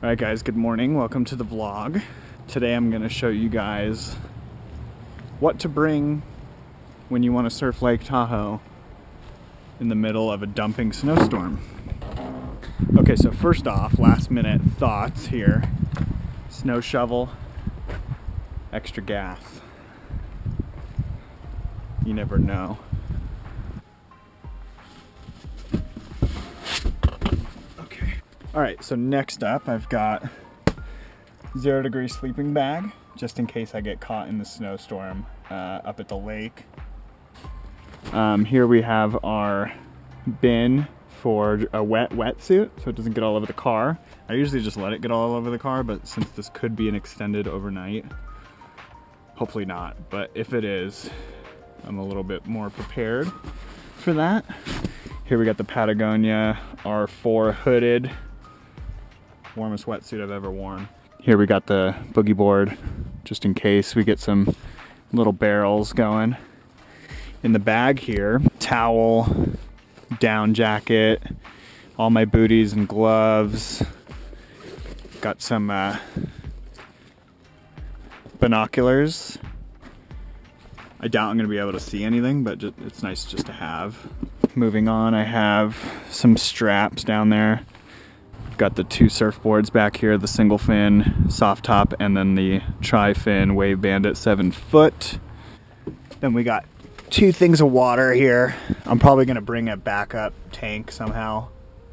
Alright guys, good morning. Welcome to the vlog. Today I'm going to show you guys what to bring when you want to surf Lake Tahoe in the middle of a dumping snowstorm. Okay, so first off, last minute thoughts here. Snow shovel, extra gas. You never know. Alright, so next up I've got 0 degree sleeping bag, just in case I get caught in the snowstorm up at the lake. Here we have our bin for a wetsuit, so it doesn't get all over the car. I usually just let it get all over the car, but since this could be an extended overnight, hopefully not, but if it is, I'm a little bit more prepared for that. Here we got the Patagonia R4 hooded. Warmest wetsuit I've ever worn. Here we got the boogie board, just in case we get some little barrels going. In the bag here, towel, down jacket, all my booties and gloves. Got some binoculars. I doubt I'm gonna be able to see anything, but it's nice just to have. Moving on, I have some straps down there. Got the 2 surfboards back here, the single fin soft top and then the tri-fin Wave Bandit 7 foot. Then we got 2 things of water here. I'm probably gonna bring a backup tank somehow.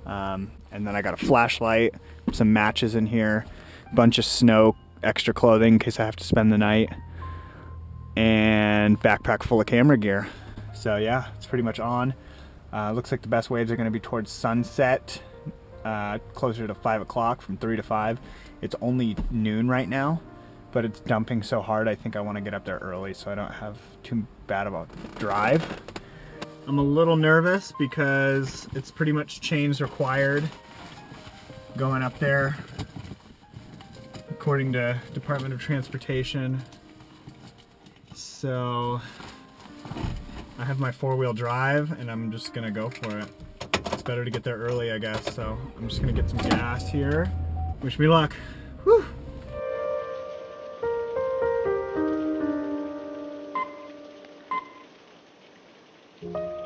And then I got a flashlight, some matches in here, a bunch of snow, extra clothing in case I have to spend the night, and backpack full of camera gear. So yeah, it's pretty much on. Looks like the best waves are gonna be towards sunset. Closer to 5 o'clock, from 3 to 5. It's only noon right now, but it's dumping so hard I think I want to get up there early so I don't have too bad of a drive. I'm a little nervous because it's pretty much chains required going up there according to Department of Transportation. So I have my 4-wheel drive and I'm just gonna go for it. It's better to get there early, I guess, so I'm just gonna get some gas here. Wish me luck. Whew.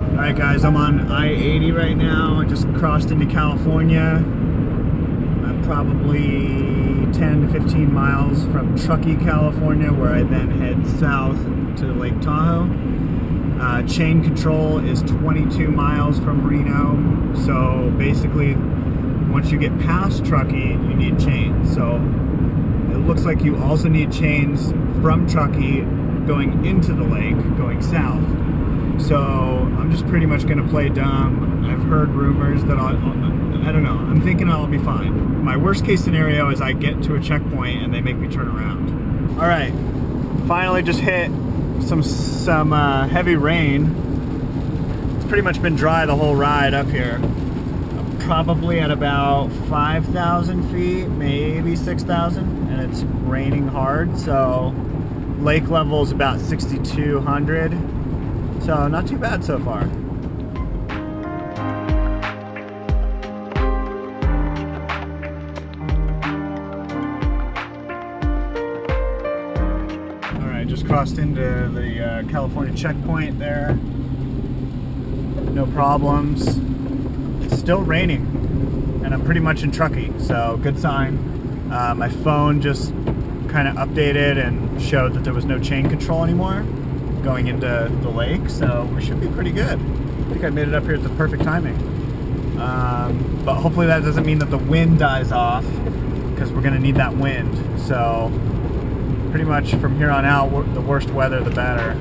Alright guys, I'm on I-80 right now. I just crossed into California. I'm probably 10 to 15 miles from Truckee, California, where I then head south to Lake Tahoe. Chain control is 22 miles from Reno, so basically once you get past Truckee you need chains. So it looks like you also need chains from Truckee going into the lake, going south. So I'm just pretty much going to play dumb. I've heard rumors that I don't know, I'm thinking I'll be fine. My worst case scenario is I get to a checkpoint and they make me turn around. Alright, finally just hit some heavy rain. It's pretty much been dry the whole ride up here. I'm probably at about 5,000 feet, maybe 6,000, and it's raining hard, so lake level is about 6,200, so not too bad so far. Just crossed into the California checkpoint there. No problems. It's still raining, and I'm pretty much in Truckee, so good sign. My phone just kind of updated and showed that there was no chain control anymore going into the lake, so we should be pretty good. I think I made it up here at the perfect timing. But hopefully that doesn't mean that the wind dies off, because we're going to need that wind. So pretty much from here on out, the worst weather, the better.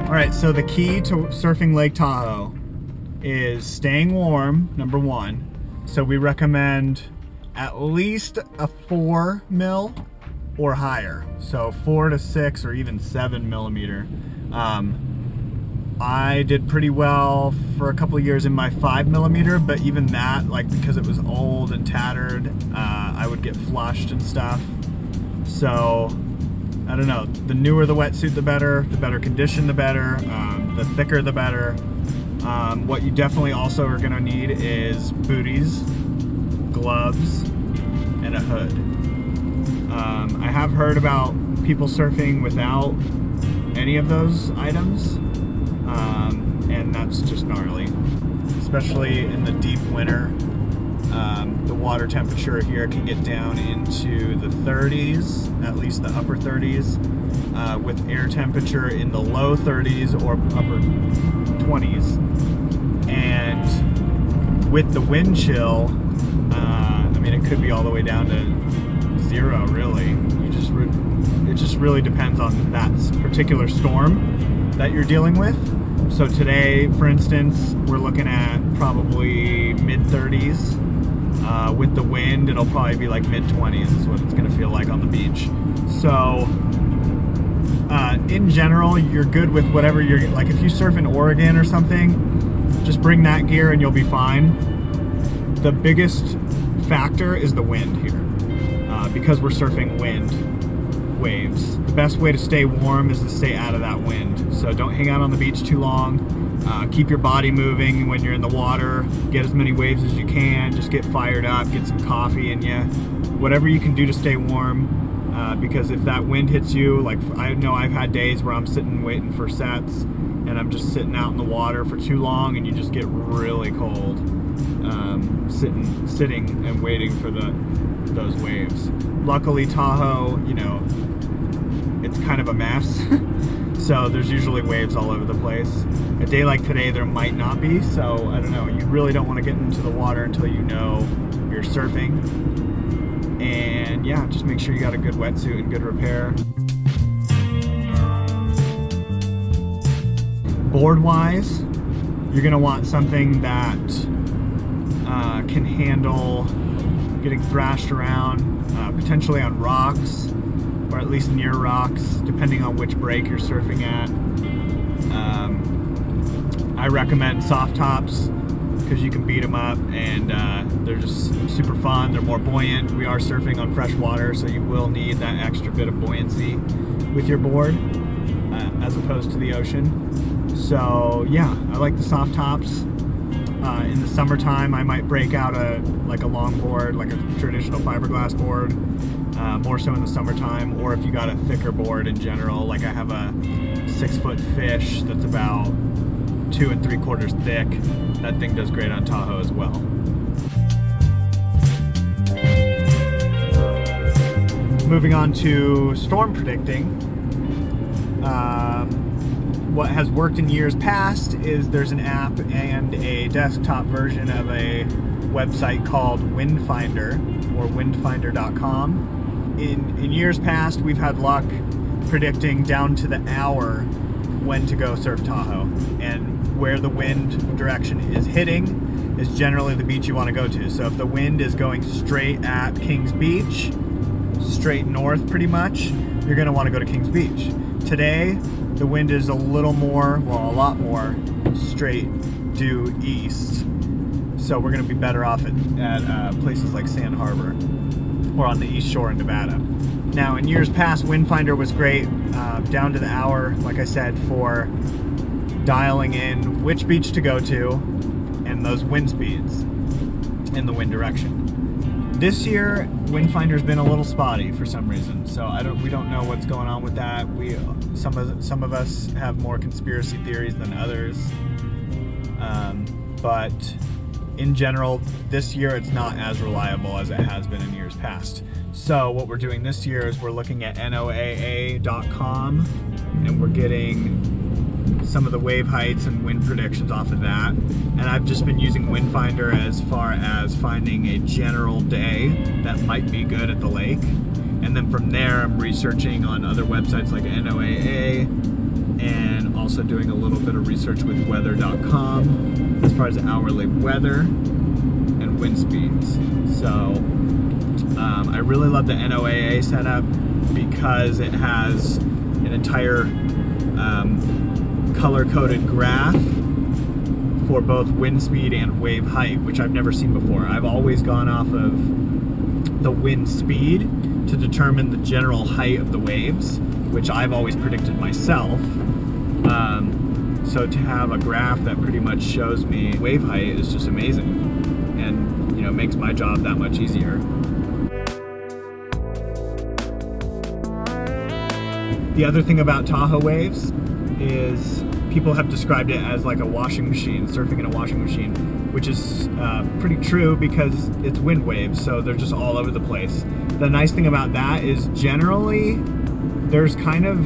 Alright, so the key to surfing Lake Tahoe is staying warm, number 1. So we recommend at least a 4 mil or higher. So 4 to 6 or even 7 millimeter. I did pretty well for a couple of years in my 5 millimeter, but even that, like, because it was old and tattered, I would get flushed and stuff. So I don't know, the newer the wetsuit, the better condition, the better, the thicker, the better. What you definitely also are gonna need is booties, gloves, and a hood. I have heard about people surfing without any of those items, and that's just gnarly, especially in the deep winter. The water temperature here can get down into the 30s, at least the upper 30s, with air temperature in the low 30s or upper 20s. And with the wind chill, I mean, it could be all the way down to 0, really. It just really depends on that particular storm that you're dealing with. So today, for instance, we're looking at probably mid-30s. With the wind, it'll probably be like mid-20s is what it's going to feel like on the beach. So, in general, you're good with whatever you're, like if you surf in Oregon or something, just bring that gear and you'll be fine. The biggest factor is the wind here, because we're surfing wind waves. The best way to stay warm is to stay out of that wind. So don't hang out on the beach too long. Keep your body moving when you're in the water. Get as many waves as you can. Just get fired up. Get some coffee in you. Whatever you can do to stay warm. Because if that wind hits you, like I know I've had days where I'm sitting waiting for sets, and I'm just sitting out in the water for too long, and you just get really cold. Sitting and waiting for those waves. Luckily, Tahoe, you know, it's kind of a mess. So there's usually waves all over the place. A day like today, there might not be, so I don't know. You really don't want to get into the water until you know you're surfing. And yeah, just make sure you got a good wetsuit and good repair. Board-wise, you're gonna want something that can handle getting thrashed around, potentially on rocks, or at least near rocks, depending on which break you're surfing at. I recommend soft tops because you can beat them up, and they're just super fun. They're more buoyant. We are surfing on fresh water, so you will need that extra bit of buoyancy with your board as opposed to the ocean. So yeah, I like the soft tops. In the summertime, I might break out a long board, like a traditional fiberglass board, more so in the summertime. Or if you got a thicker board in general, like I have a 6-foot fish that's about 2 3/4 thick. That thing does great on Tahoe as well. Moving on to storm predicting. What has worked in years past is there's an app and a desktop version of a website called Windfinder, or windfinder.com. In years past, we've had luck predicting down to the hour when to go surf Tahoe, and where the wind direction is hitting is generally the beach you want to go to. So if the wind is going straight at Kings Beach, straight north pretty much, you're going to want to go to Kings Beach. Today, the wind is a little more, well, a lot more straight due east. So we're going to be better off at places like Sand Harbor or on the east shore in Nevada. Now, in years past, Windfinder was great, down to the hour, like I said, for dialing in which beach to go to and those wind speeds in the wind direction. This year, Windfinder's been a little spotty for some reason, so we don't know what's going on with that. Some of us have more conspiracy theories than others, but in general, this year it's not as reliable as it has been in years past. So what we're doing this year is we're looking at NOAA.com, and we're getting some of the wave heights and wind predictions off of that. And I've just been using Windfinder as far as finding a general day that might be good at the lake. And then from there, I'm researching on other websites like NOAA, and also doing a little bit of research with weather.com as far as hourly weather and wind speeds. So I really love the NOAA setup because it has an entire color-coded graph for both wind speed and wave height, which I've never seen before. I've always gone off of the wind speed to determine the general height of the waves. which I've always predicted myself. So to have a graph that pretty much shows me wave height is just amazing, and you know, makes my job that much easier. The other thing about Tahoe waves is people have described it as like a washing machine, surfing in a washing machine, which is pretty true because it's wind waves, so they're just all over the place. The nice thing about that is generally there's kind of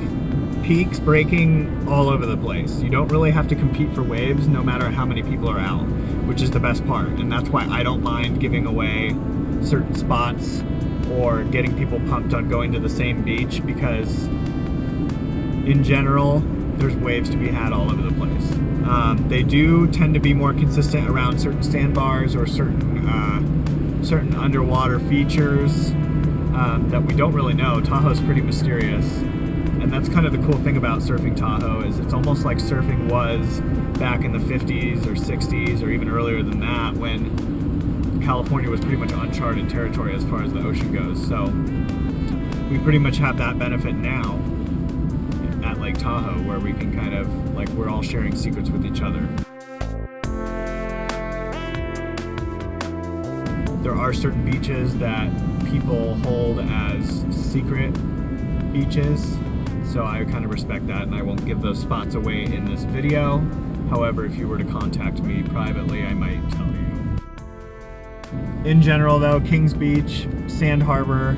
peaks breaking all over the place. You don't really have to compete for waves no matter how many people are out, which is the best part. And that's why I don't mind giving away certain spots or getting people pumped on going to the same beach, because in general there's waves to be had all over the place. They do tend to be more consistent around certain sandbars or certain underwater features that we don't really know. Tahoe's pretty mysterious. And that's kind of the cool thing about surfing Tahoe, is it's almost like surfing was back in the 50s or 60s or even earlier than that, when California was pretty much uncharted territory as far as the ocean goes. So we pretty much have that benefit now at Lake Tahoe, where we can kind of, like, we're all sharing secrets with each other. There are certain beaches that people hold as secret beaches, so I kind of respect that, and I won't give those spots away in this video. However, if you were to contact me privately, I might tell you. In general though, Kings Beach, Sand Harbor,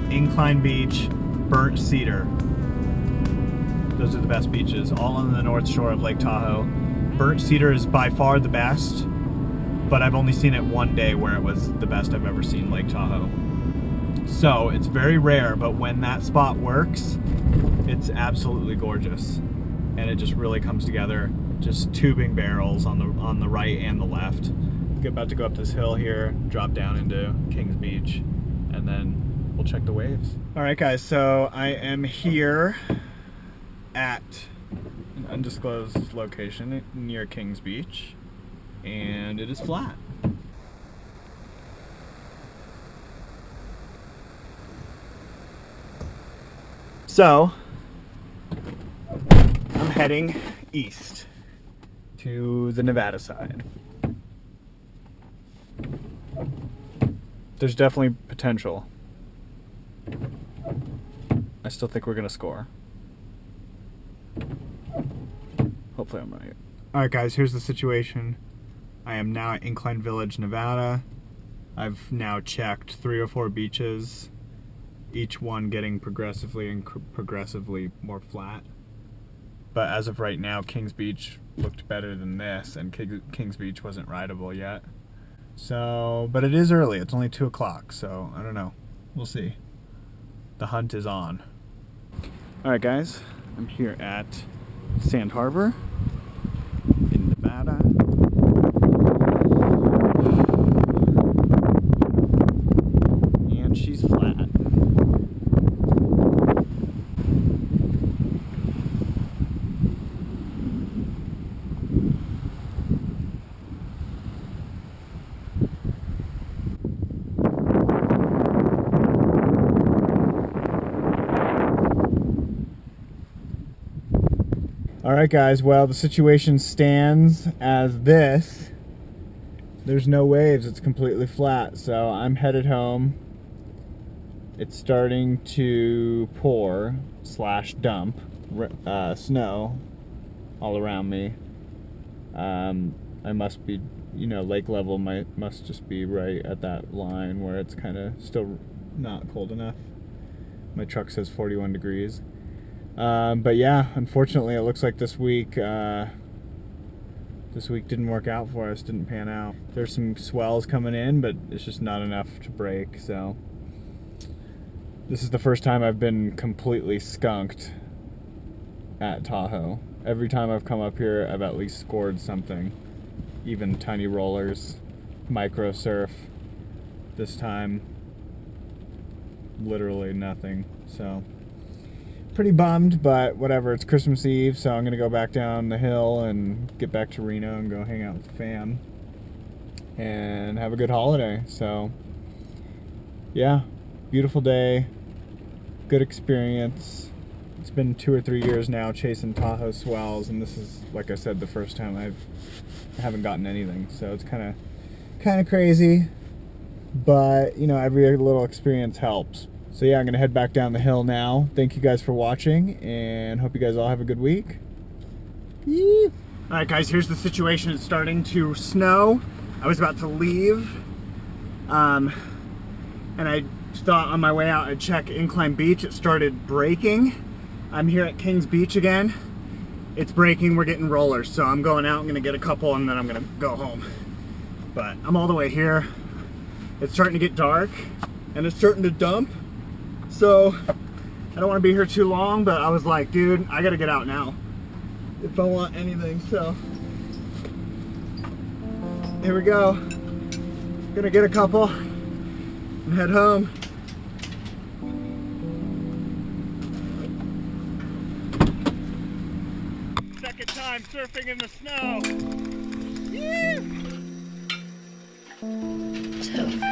Incline Beach, Burnt Cedar. Those are the best beaches, all on the north shore of Lake Tahoe. Burnt Cedar is by far the best, but I've only seen it one day where it was the best I've ever seen Lake Tahoe. So it's very rare, but when that spot works, it's absolutely gorgeous, and it just really comes together. Just tubing barrels on the right and the left. We're about to go up this hill here, drop down into Kings Beach, and then we'll check the waves. All right, guys. So I am here at an undisclosed location near Kings Beach, and it is flat. So I'm heading east to the Nevada side. There's definitely potential. I still think we're gonna score. Hopefully I'm right. Alright guys, here's the situation. I am now at Incline Village, Nevada. I've now checked 3 or 4 beaches, each one getting progressively more flat. But as of right now, Kings Beach looked better than this, and Kings Beach wasn't rideable yet. So, but it is early. It's only 2 o'clock, so I don't know. We'll see. The hunt is on. Alright guys, I'm here at Sand Harbor in Nevada. And she's flat. Alright guys, well the situation stands as this. There's no waves, it's completely flat, so I'm headed home. It's starting to pour / dump snow all around me. I must be, lake level must just be right at that line where it's kind of still not cold enough. My truck says 41 degrees. But yeah, unfortunately it looks like this week didn't work out for us, didn't pan out. There's some swells coming in, but it's just not enough to break, so this is the first time I've been completely skunked at Tahoe. Every time I've come up here, I've at least scored something, even tiny rollers, micro surf. This time, literally nothing, so pretty bummed, but whatever. It's Christmas Eve, so I'm gonna go back down the hill and get back to Reno and go hang out with the fam and have a good holiday. So yeah, beautiful day, good experience, It's been 2 or 3 years now chasing Tahoe swells, and this is, like I said, the first time I haven't gotten anything. So it's kind of crazy, but you know, every little experience helps. So yeah, I'm gonna head back down the hill now. Thank you guys for watching, and hope you guys all have a good week. All right, guys, here's the situation. It's starting to snow. I was about to leave, and I thought on my way out I'd check Incline Beach. It started breaking. I'm here at Kings Beach again. It's breaking. We're getting rollers, so I'm going out. I'm gonna get a couple, and then I'm gonna go home. But I'm all the way here. It's starting to get dark, and it's starting to dump. So I don't want to be here too long, but I was like, dude, I gotta get out now if I want anything. So here we go. Gonna get a couple and head home. Second time surfing in the snow. Yeah. It's over.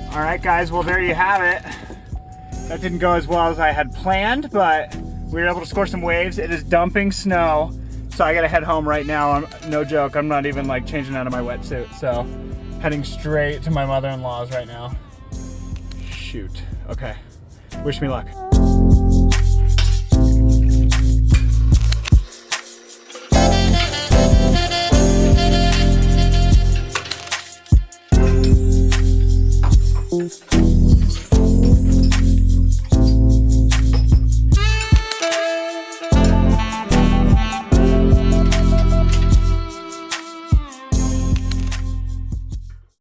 All right, guys, well, there you have it. That didn't go as well as I had planned, but we were able to score some waves. It is dumping snow, so I gotta head home right now. No joke, I'm not even like changing out of my wetsuit, so heading straight to my mother-in-law's right now. Shoot, okay, wish me luck. Thank you.